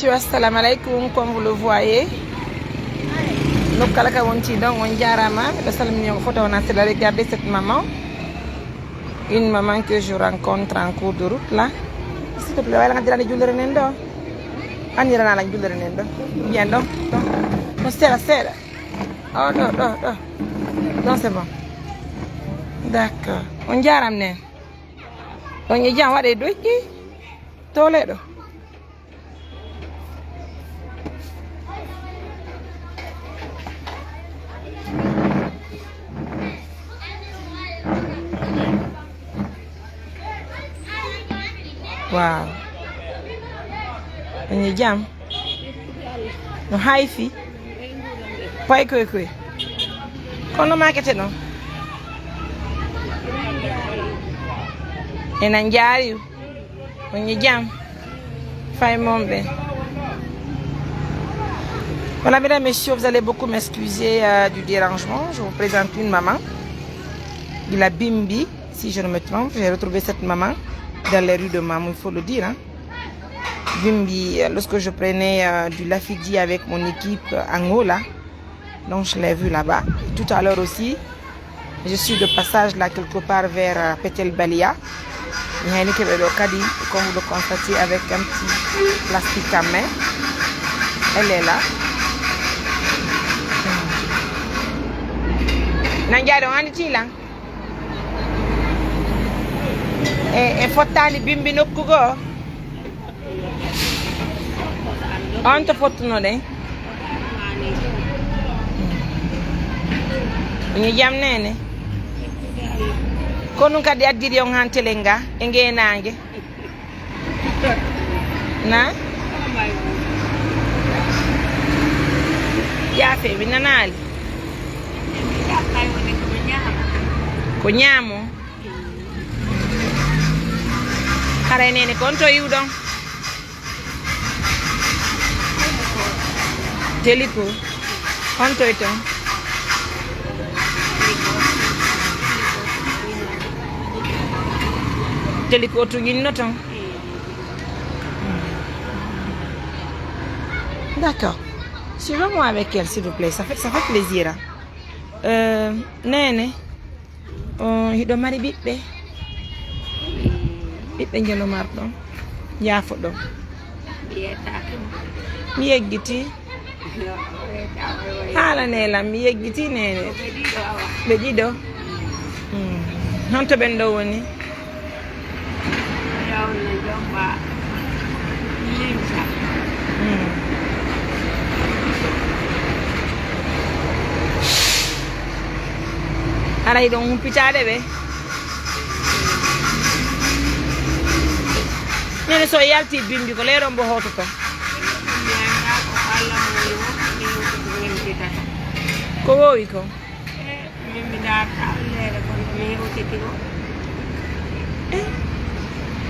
messieurs, assalamu alaikum. Comme vous le voyez, nous avons photo. On a regardé cette maman. Une maman que je rencontre en cours de route là. S'il te plaît, viens donc. Non, c'est oh non. Non, c'est bon. D'accord. On y a ramené. On y a ramené deux qui Toledo. Wow. On y jam. No hi-fi. Poi kwe. Kono market no. En anjari. On y jam. Fai mombe. Voilà, mesdames, messieurs, vous allez beaucoup m'excuser du dérangement. Je vous présente une maman. De la Bimbi, si je ne me trompe. J'ai retrouvé cette maman dans les rues de Mamou, il faut le dire. Hein. Bimbi, lorsque je prenais du Lafidi avec mon équipe Angola, donc je l'ai vue là-bas. Tout à l'heure aussi, je suis de passage là quelque part vers Petel Balia. Il y a une qui est le caddie, comme vous le constatez, avec un petit plastique à main. Elle est là. Nanjaro, on est là. E fottani bimbi nokkugo on to fottuno de ni jam nene kono kadi addiri on han telenga e ngeenange na ya fe binanali ko nyamo kare nene konto yiwdon teliko konto iton teliko to ginnoton. D'accord, suivez-moi avec elle s'il vous plaît, ça fait plaisir. Nene hido mari bibbe ngeno marɗon yaafoɗon mi yeggiti haala nelam mi yeggiti nene ɓe ɗiɗo honto ɓen ɗo woni aray ɗon humpitade ɓe nene so yalti bimbi ko leeron bo hototo ko wowi ko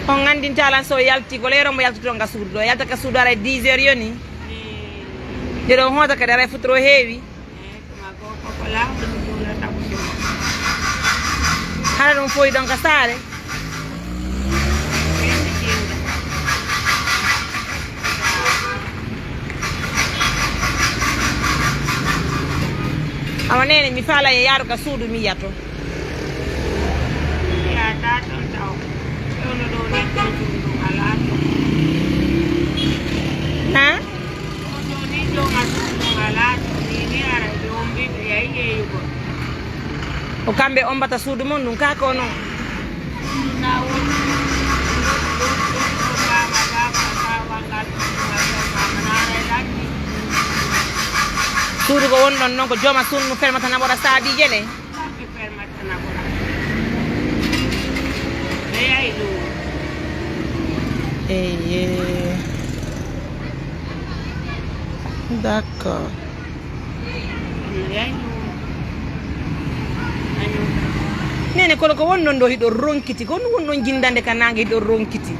on gandintalan so yalti ko leeron mo yaltoto nga suudu ɗo yalta ka suudu aray 10 heures yoni nde ɗon hoota kadi aray futoro heewi hana ɗum foyi ɗon ka saare awa nene mi faala e yaaru ka suudu mi yato na o kamɓe ombata suudu mum ɗum kaka o noon suudu ko woni ɗon noon ko jooma suudu mo fermata naɓora saadije ɗe eye d'accord nene kono ko woni ɗon ɗo hiɗo ronkiti ko ɗum woni ɗon jindande ka nangue hiɗo ronkiti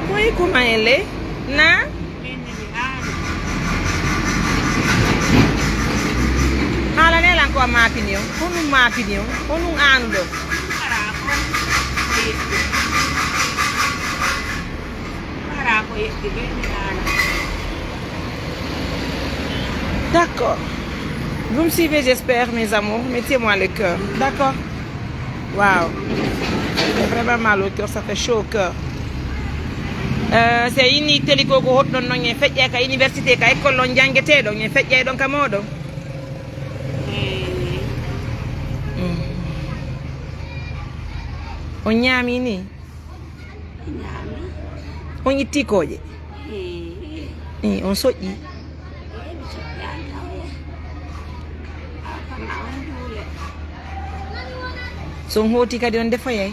moyi kuma ele na haala nelan ko a mapini o honum mapini o honum anuɗo D'accord. Vous me suivez, j'espère, mes amours. Mettez-moi le cœur. D'accord. Waouh. C'est vraiment mal au cœur, ça fait chaud au cœur. C'est une télé ko hot non non en fait ka université ka école on jangete do en fait donc amodo on ñami ni on yitti koje on soƴƴi so hoti kadi on defoyay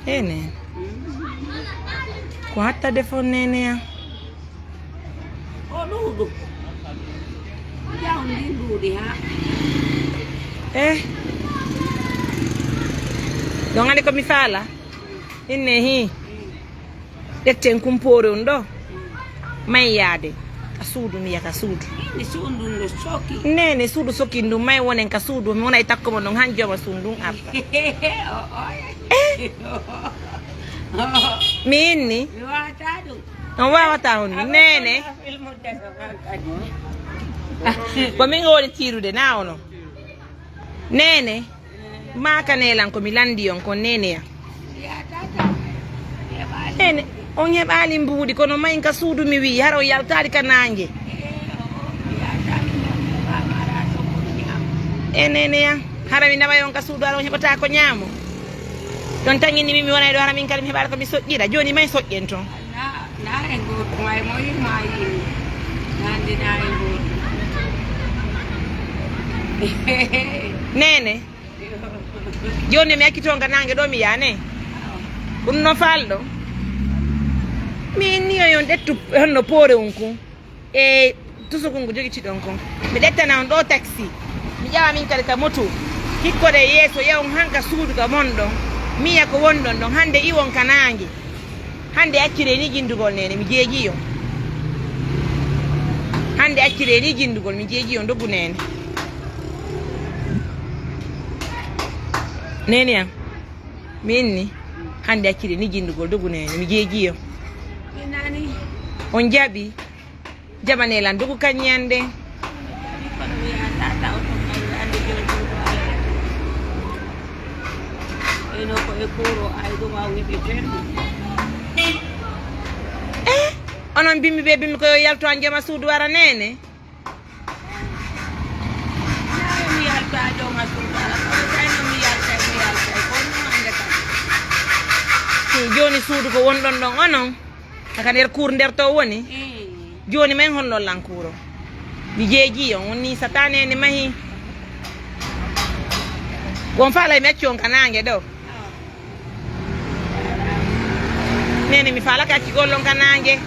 ene ko hatta defo nene ya Dudu jawdi duudi ha donc ande ko mi faala inne hi detten kumpore on do may yaade ka suudu mi yaka suudu ni suudu ndo soki nene suudu soki ndu may wonen ka suudu mi wona takko mo non hanjoma suudu arta mi inni mi wata dum on wawata on nene ko min woni tirude na ono nene makanelan ko mi landi on ko nene ya nene on heɓali mbuudi kono mayin ka suudu mi wi haro yaltari ka nangue nene ya hara mi nawa on ka suudu hara on heɓata ko ñaamo don tangini mi wona do hara min kadi mi heɓata ko mi soƴƴira joni may soƴƴen ton na e goto may moyi mayi nandi na e goto nene joni mi akkitonga nangue ɗo mi yane ɗum no falɗo min niyo yon ɗettu honno poore on kon e tusukol ngo joguiti ɗon kon mi ɗettana on ɗo taxi mi ƴawa min kadi ka moto hikkode yeeso yawon hanka suudu ka mon ɗon miya ko wonɗon ɗon hande iwon ka nangue hande accire ni jindugol nene mi jeegi on hande accire ni jindugol mi jeegi on doggu nene nene am min ni hande accire ni jindugol doggu nene mi jeegi on nani on jaɓi jaɓanelan dogu kañƴande eno ko e kuro ay ɗum a wiɓe ferdu onon bimmi ɓe bimmi ko yo yalto an jama suudu wara nene mi yalta joma suudu ala kayno mi yaltay ko ɗum ande kam joni suudu ko wonɗon ɗon onon aka nder cour nder to woni joni men holno lankuro mi jeegi on woni sata nene mahi gon faala mi acci on ka nangue ɗo nene mi faala ka acci gollon ka nangue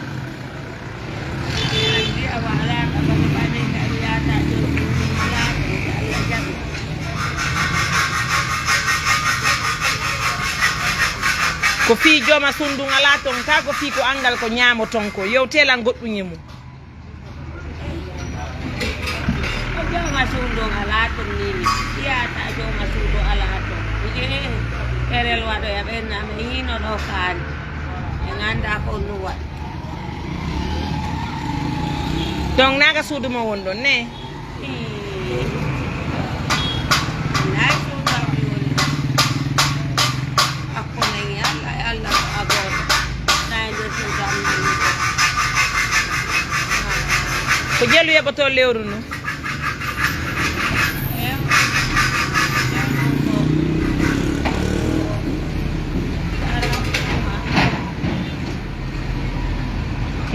ko fi joma sundun ala ton ka ko fi ko angal ko ñaamo ton ko yewtelan goɗɗuñi mum joma sundun ala ton nini iyata joma suudu ala ton erel waɗo ya ɓennama hino ɗo kaani e ganda ko nu waɗ donc naga suudu mo won ɗon ne nayi suudu ami woni ɗo hakkunani allah e allah ko agoto nayi nder suudu am nani ko jellu yeɓoto lewru no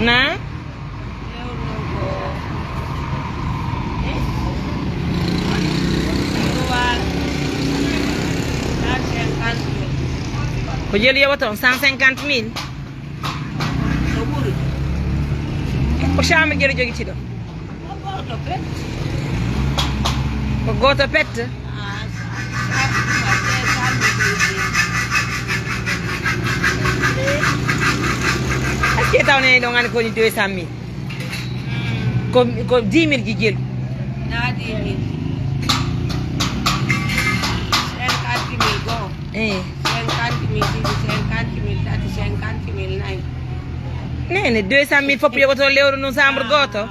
na ko jelu yeɓata on 150 000 ko chambre jelu joguiti ɗo ko goto pette tawne ɗo ngani koni 200 000 ko 10 000 ji jelu na 10 000 50 000 go 50 000 tati 50 000 nayi nene 200 000 fof yogoto lewru no chambre goto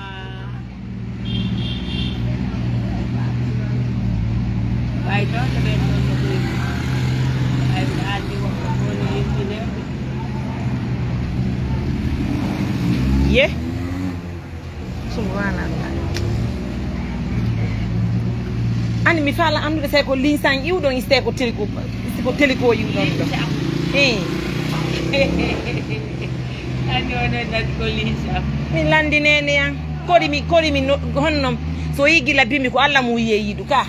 way to to ɓen ɗon no ɓuri ay mbiɗa anndi wonko woni yimɓinewɓe ye subhanallah andi mi faala andude tawi ko linsan iwɗon iste ko télico iwɗon ɗo anndi onon nati ko linsam min landinene yan koɗimi honno so yi gila bimbi ko Allah mu wiye yiɗu ka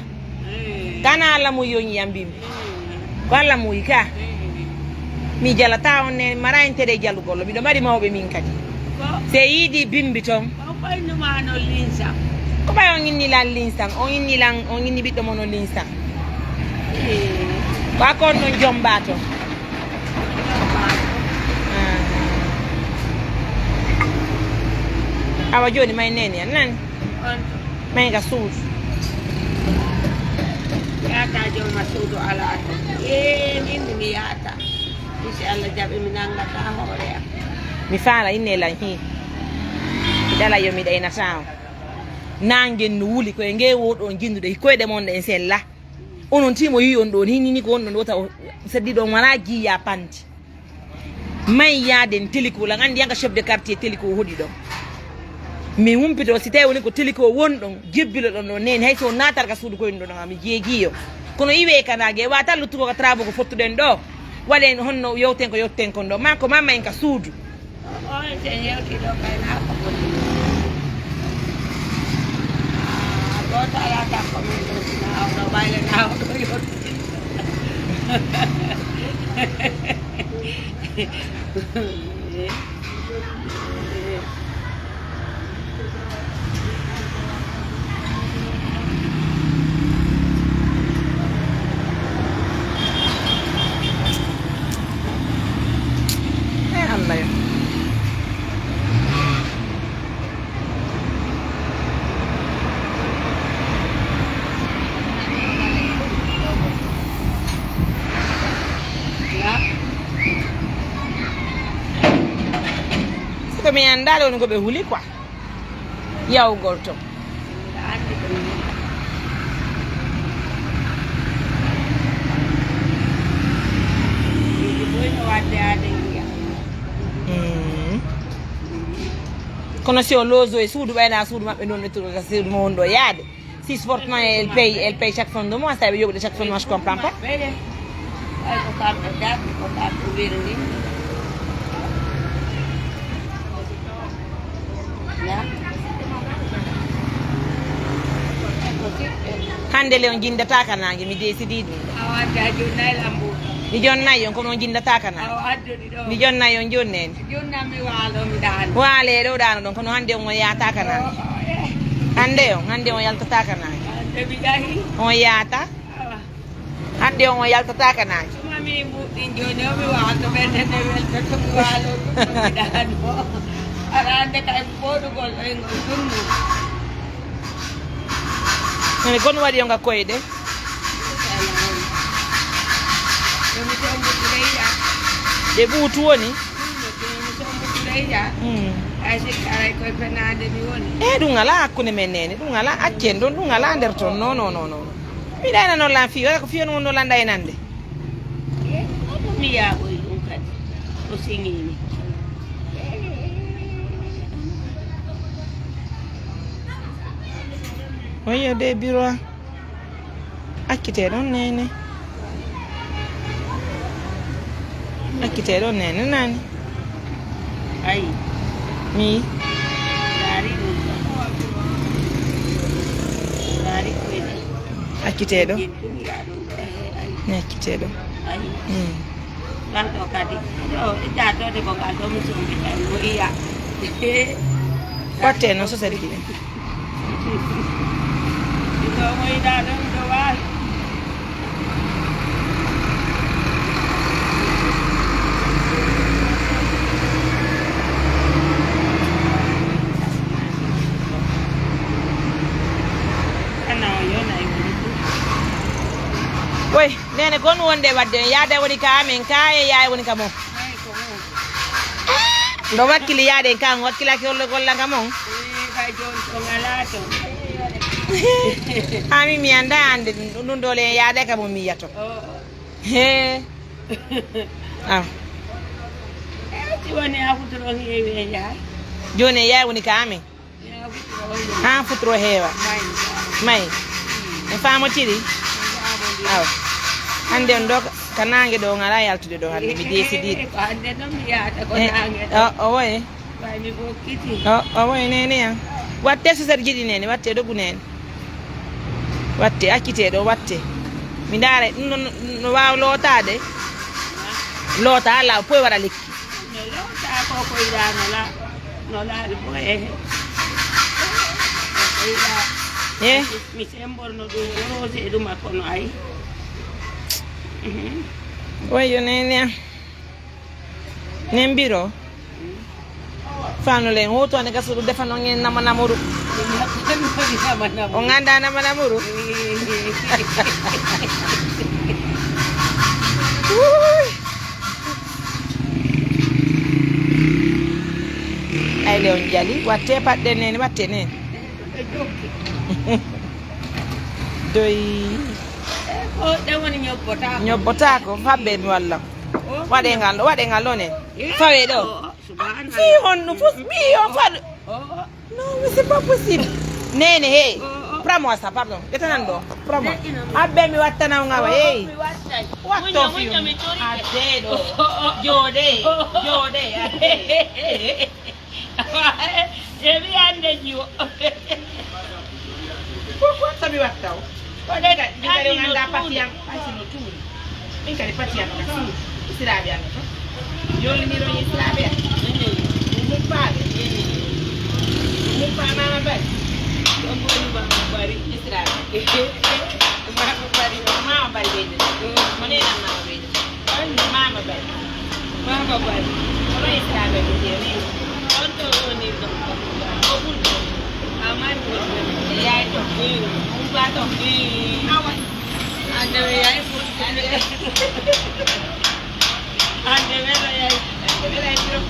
kana Allah mu yoñi yam bimbi ko Allah mu wi ka mi jalata on ne mara intere jalugollo miɗo mari mawɓe min kadi se yiidi bimbi toon ko ɓaynuma no linsam ko ɓay on innilan linsan on inni ɓiɗɗo mon o linsan ko akon ɗon jomba toon awa joni may nene yan nani may ga suudu yata jomma suudu ala to min mi yata inchallah jaɓi mi nangata hoore am mi faala innelan hi mi ɗala yo mi ɗaynata o nangen no wuli koye ngewoɗon jinnude koyɗe mon ɗe en sella onon timo yi on ɗon hinini ko on ɗon wota seddi ɗon wala jiya panti may yaden télico lan andi yanka chef de quartier télico hoɗi ɗon mi humpito si tawi woni ko télico wonɗon jebbilo ɗon ɗo neni hay so natarka suudu koyen ɗo ɗon mi jeegiyo kono iwe kanage wata luttugo ko travaux ko fottuɗen ɗo waɗen honno yewten ko yetten kon ɗo ma ko mamma en ka suudu on sen yewti ɗo kayna ko bonni goto alata komin ɗo sina awɗo waylana awɗo yotti Allah yo ko mi andale woni ko ɓe huuli quoi yawgol to andi ko min boyno wadde ade yiya kono si o loso e suudu ɓayna suudu maɓɓe ɗon ɓettuɗo suudu mo woni ɗo yaade si sportement elle paye chaque fin de mois saɓe yoɓude chaque fin de mois je comprends pas ɓeyde ay ko kamɓe darde ko kamɓe wirni hande le on jindata kanangue mi décidi ɗum a wadde a jonnayi lambuɗo mi jonnayi on kono on jindata kanangue a waddudi ɗo mi jonnayi on jonneni jonnami waalo mi dano waale ɗo ɗano ɗon kono hande on yata kanangue hande on yaltata kanangue ande mi yahi on yaata hande on yaltata kanangue sumami mbuɗɗin joni omi waalto ɓerdene welta tomi waalo ɗum mi dano aɗa ande kay ɓoɗugol ɗoygol ɗumnu ene gon waɗi yo ngakkoyɗe yomi tombuɗireya ɗe ɓuutu woni mi tombuɗireya ay sikki aray koye penade mi woni e ɗum ala hakkude men nene ɗum ala accen ɗon ɗum ala nder toon non mi ɗayna noon lan fiyo ko fiyo noon no lan ɗaynande mi yaaɓoy ɗum kadi o siŋimi oyo de bureau accite ɗon nene accite ɗon nene nani ayi mi laari ɗum laari koyɗe accite ɗo ɗum ya ɗum ayi mi accite ɗo ayi ngal ɗo kadi o jatode ko ngal ɗo mi sombitay mo iya watte noon so sadi kiɗen ɗo moyiɗa ɗon ɗo waali wonde wadde yaade woni ka amen ka e yaay woni ka mom ay ko mo do wakkili yaade kan wakkilaki golla ka mom kay jon to ngalato ami mi anda ande ɗum dole yaade ka mom mi yato he ah ti woni a futuro heewi yaay joni yaay woni ka amen ha futuro heewa may en famotiri aw hande on do kanange do ngala yaltude do hande mi décidide hande ɗum mi yaata ko nange o woye way mi bokkiti o woye nene ya watte so sar jiɗi nene watte dogu nene watte accite ɗo watte mi ndaare ɗum no wawa lootade loota law poy waɗa lekki no loota ko koyɗa no laaɓi boye koyɗa mi semborno ɗum rose e ɗum akko no ayi wayo nene nen biro fanule woto ne gaso defano ngen namanamuru o ganda namanamuru ay le on jali watte padde nene watte nene doy o de woni ñobbota ko fabbe mi walla waɗe ngal ɗo nen fawe ɗo fi on no fos mi on faɗo non mais c'est pas possible nene hey prends-moi ça pardon detanan ɗo prends-moi abbe mi wattanaw ngawa hey watto fi adde ɗo jooɗe ewi ande jiwo pourquoi somi wattaw o ɗega ɗigari o ganda patiyam pasino tuuri min kadi patiyam ka suur isiraɓe am to yolliniɗo isiraɓe am muppaɓe muppa mama bari ɗon woni mama bari isiraɓe mama bari ɓeyde mo nenan mama ɓeyde mama bari oɗo isiraɓe ɓe jeeri on to woni ɗon o ɓurɗo amani e yaay to umba to ande we yaay ande welo yaay biro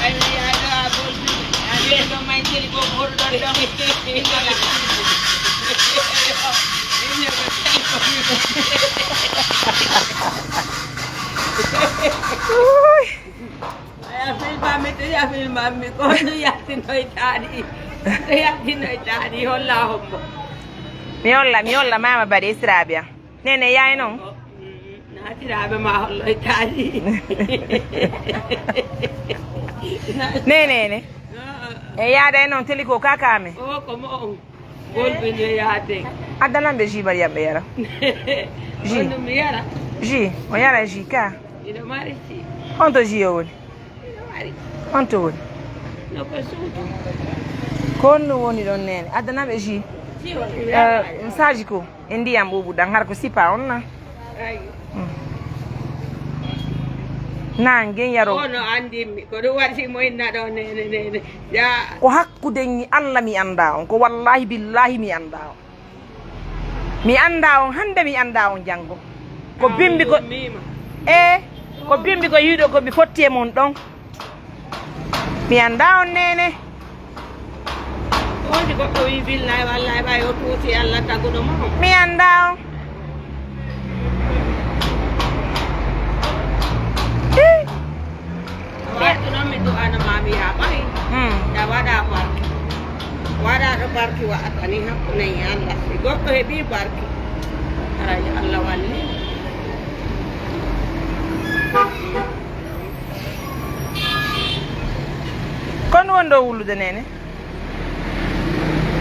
ay we yaay ɗo a ɓolɗi ande ɗo may jeli ko ɓorɗon ɗo ya filmami ko no yattinoytaɗi holla hombo mi holla mama baɗi isiraɓe am nene yaay noon natiraɓe ma holloytaɗi nenene e yaada e noon teli ko kakame o ko mo on golɓino yaade addanamɓe jus mariam ɓe yara jus ɗum mi yara jus o yara jus ka iɗo mari si on to jus o woni iɗo mari on to woni no ko suudu konno woni ɗon nene addanamɓe jus si woni saji ko e ndiyam ɓuɓuɗan har ko sipa on na ayi nangue yaro ono andimi ko ɗum waɗimo inna ɗo nene ja ko hakkude Allah mi anda on ko wallahi billahi mi anda on mi anda on hande mi anda on janggo ko bimbi ko ko bimbi ko yiiɗo ko mi fotti e mon ɗon mi anda on nene woni goɗɗo wi billahi wallahi ɓay o tuuti Allah taguɗo mo mi anda on wattu noon mi du'ana mami ya ɓay ya waɗa barke waɗaɗo barke waɗata ni hakkunayi Allah si goɗɗo heeɓi barke aray Allah walli kono won ɗo wullude nene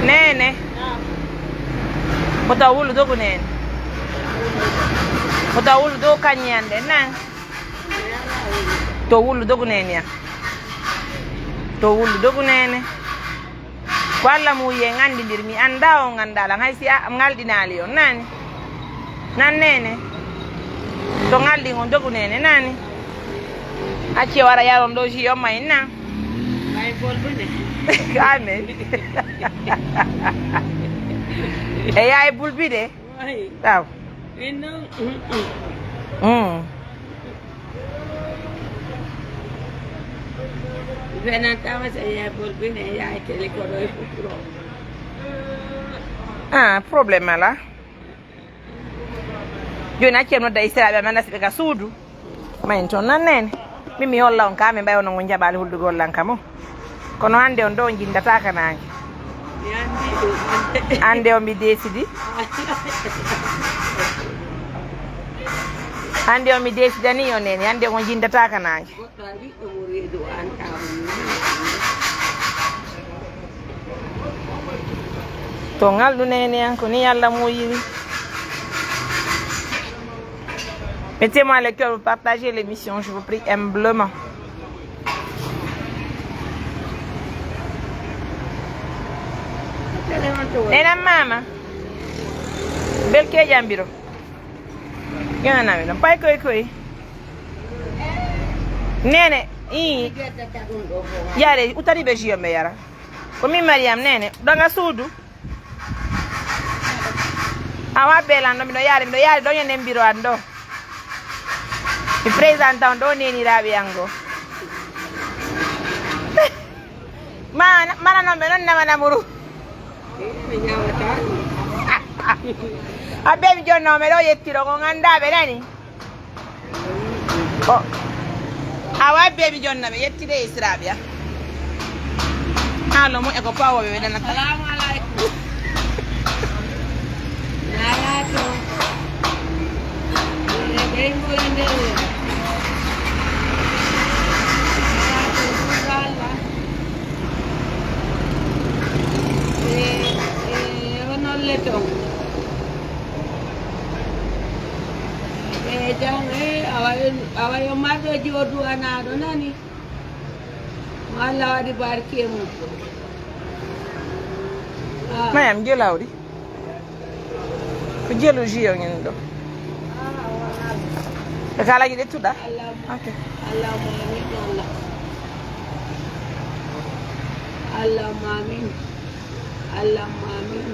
nene ko taw wulludo ko nene ko taw wulludo kañƴande nan to wullu dogu nene ya to wullu dogu nene ko Allah mu wiye gandidir mi anda o gandala hay si ngalɗinali on nani nan nene to ngalɗi on dogu nene nani acci wara yaron ɗo ji on may nan may bolbune amen e yaay bulbi de taw Indong. Venantama saya bolbine ya kele ko do futuro. Ah, problème ala. Joni acceno da israbe man nasibe ka suudu. Mayin ton nan nene. Mimi holla on kame bayo no njabaali huldugol lankamo. Kono hande on do jindata kanange. Ande on mi desidi. Hande on mi desidani on nene hande on jindata kanange. To ngaldu nene anko ni yalla mo yiri. Mettez-moi le cœur pour partager l'émission, je vous prie humblement. Nena mama. Belke jambiro. Gana mi don pay koy. Nene yare utari be jiyo me yara. Ko mi Mariam nene danga suudu. Awa belando mi do yare do nyene mbiro ando. Mi presenta on do neni rabi ango. Mana non me non na muru. Abbiamo giorno me lo yettiro con andabe nani. Oh. Awa abbiamo giorno me yettire israbia. Allo mo e ko pawo be dana. Assalamu alaikum. Alaikum. Vengo in leto jang awayo mado jodu anado nani wala wadi barkemu mayam jelawdi ko jelu jiyo ngin do kala gide tuda okay Allahumma amin Allahumma amin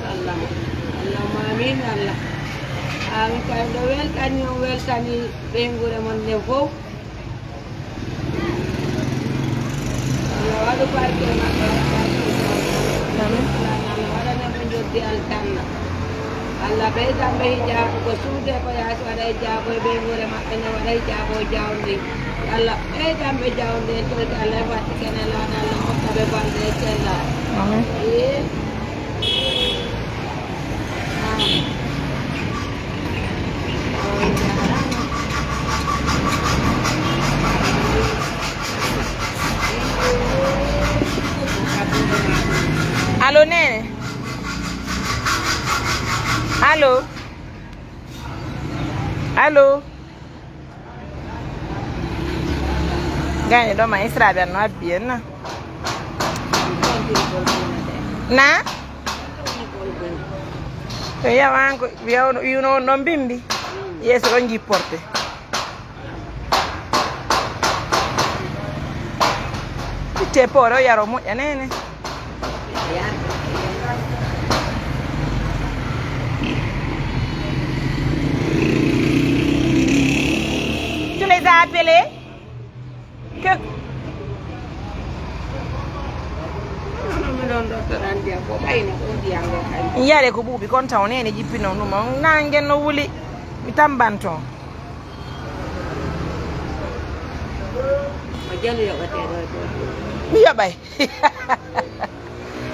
Allahumma amin Allah ami kay do welkani bengure mon ne fo Allah wadu barke ma amin Allah wada na mo joddi altanna Allah be dambe hijab ko suude ko ya wada hijab bengure ma ene wada hijab jawndi Allah be dambe jawndi to Allah wati kenala Allah mo tabe balde kella amin Allo nene. Allo. Gane do ma isra be no abien na. Na? Ya wango you know no bimbi. Yes rongi porte. Te poro yaro mo ya nene. Tu les as appelés? Que yare ko bubi kon taw nene jippino no mo nangen no wuli mi tambanto mi yabay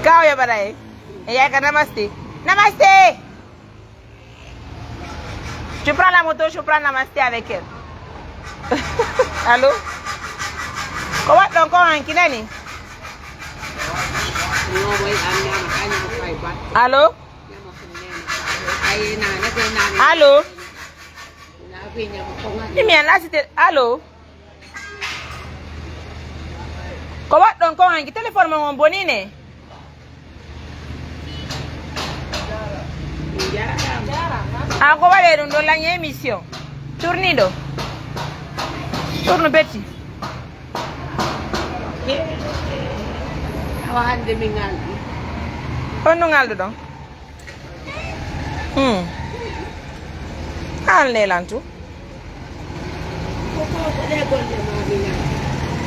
kaw yabaray ya ka namaste tu prends la moto je prends namaste avec elle allô comment donc on kinani Allô? Allô? Allô? Comment donc on a téléphone mon bonine? Ah, comment aller dans la émission? Tournido. Tourne petit. Hande mingaldi. Ono ngaldo don. Al nelantu.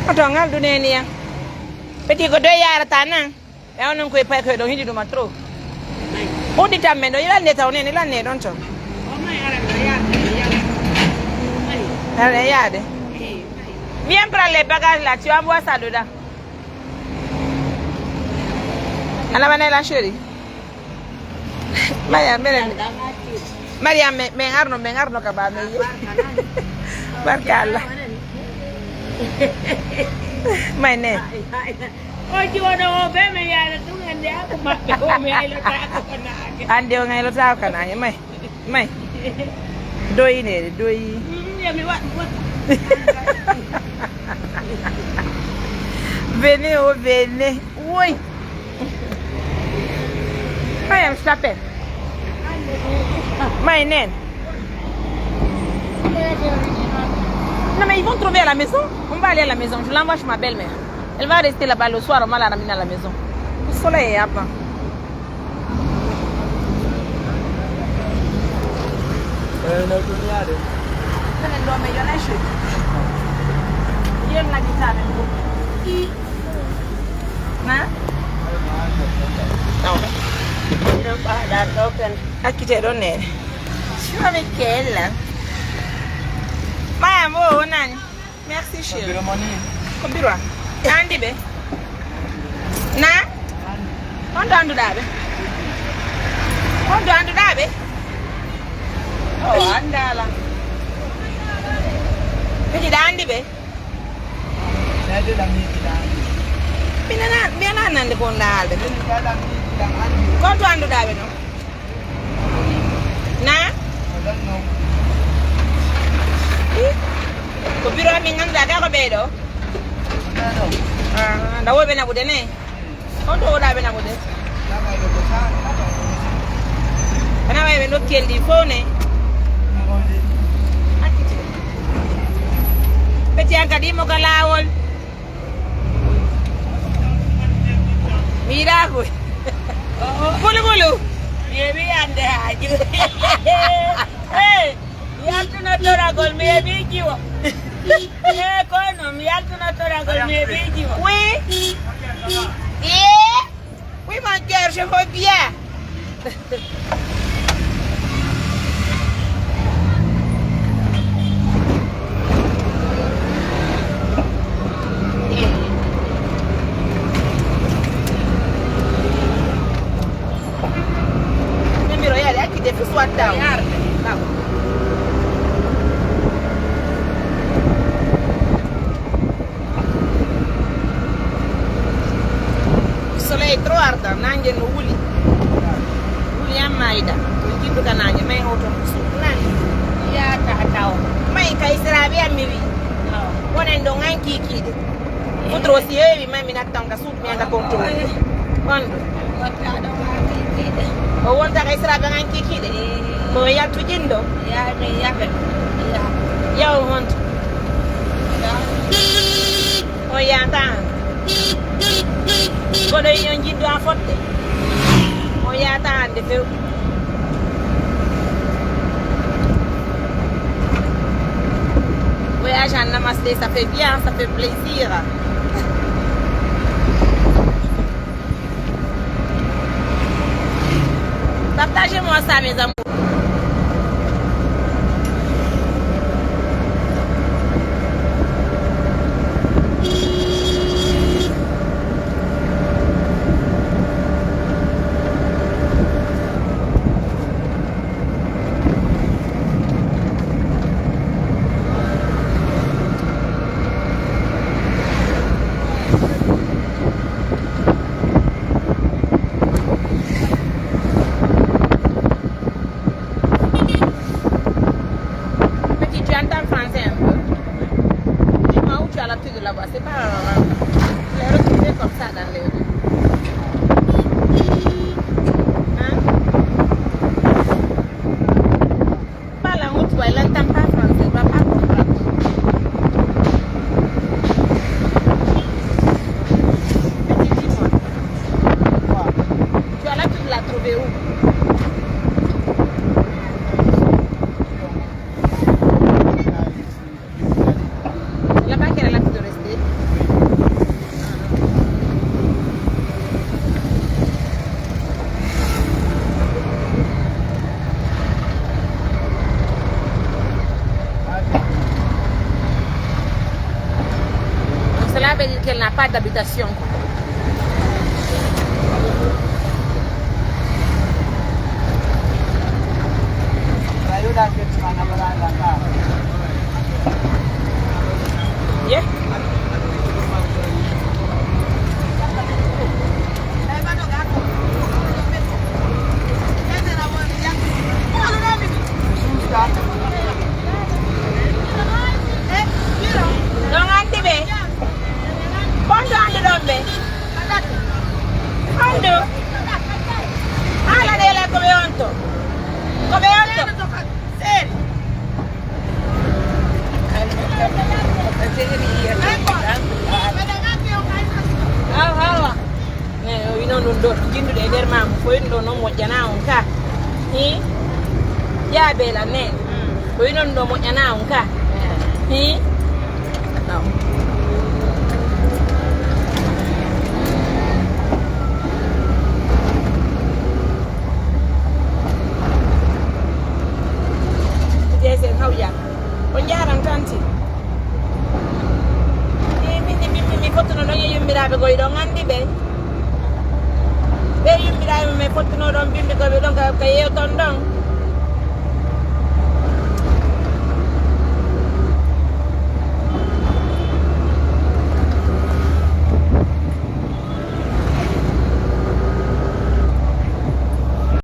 Oto ngal du neni ya. Petit ko do yara tanan. E onon ko pay ko do hindi du matro. O di tamme do ila ne taw neni la ne don to. Allez, regarde. Viens prendre les bagages là, tu envoies ça dedans. Anna la chérie. Mariam, me ngarno ka ba me. Barkalla. May ne. Oh, jiwono be me yara tungande aku mabbe o me ay lo ta ko kana. Ande o ngay lo ta kana may. Doyi ne doyi. Venez, oh, venez. Oui. Mariam, je t'appelle. Maïnen. Non, mais ils vont trouver à la maison. On va aller à la maison. Je l'envoie chez ma belle-mère. Elle va rester là-bas le soir. On va la ramener à la maison. Le soleil est avant. Aqui te donne. Je suis avec elle. Maman, nani. Merci chérie. Kombirwa. Andi be. Na? On andu dabe. On andu dabe. Oh, andala. Jadi andi be. Mina nande ko ndalbe. Ko to andu dabe no. Na? Ko biro mi nganda ka ko bedo. Ah, da wo be na bude ne. On to da be na bude. Ana wa be no kendi phone. Peti ang kadimo kalawol. Mira ko. Bulu. Maybe ande aju. Hey, yaltu na tora gol maybe jiwo. Kono yaltu na tora gol maybe jiwo. Oui. Oui mon cœur, je veux bien. What down? Il soleil è troppo arda, nange no wuli. Wuli amaida. Kitu kananje mai auto su. Nani? Ya ta. Mai kai sirabi amiri. Wona ndo nganki kide. Utro si evi mai minatanga su mi anda control. Quando? Wata da nganki kide. O wonta kai sirabi nganki kide. Ko ya tujindo? Ya me ya be. Ya o honto. O ya ta. Ko do yon jindo a fotte. O ya ta ande fe. Voyage en Namasté, ça fait bien, ça fait plaisir. Partagez-moi ça, mes amours. Donc cela veut dire qu'elle n'a pas d'habitation. Yeah. Don't anti be. Pondo ande dombe. Pondo. Ala de la come onto. Come onto. Seri. Hawa. Eh, ino ndo jindu de der mam fo ndo no mojana on ka. Hi. Ya bela ne. Fo ino ndo mojana on ka. Hi. No. Yes, how ya? On yaran tanti. Mi foto no donye yumbirabe go idon andi be. Be yumbirabe me foto no don bimbi go be don ka yeyo ton don.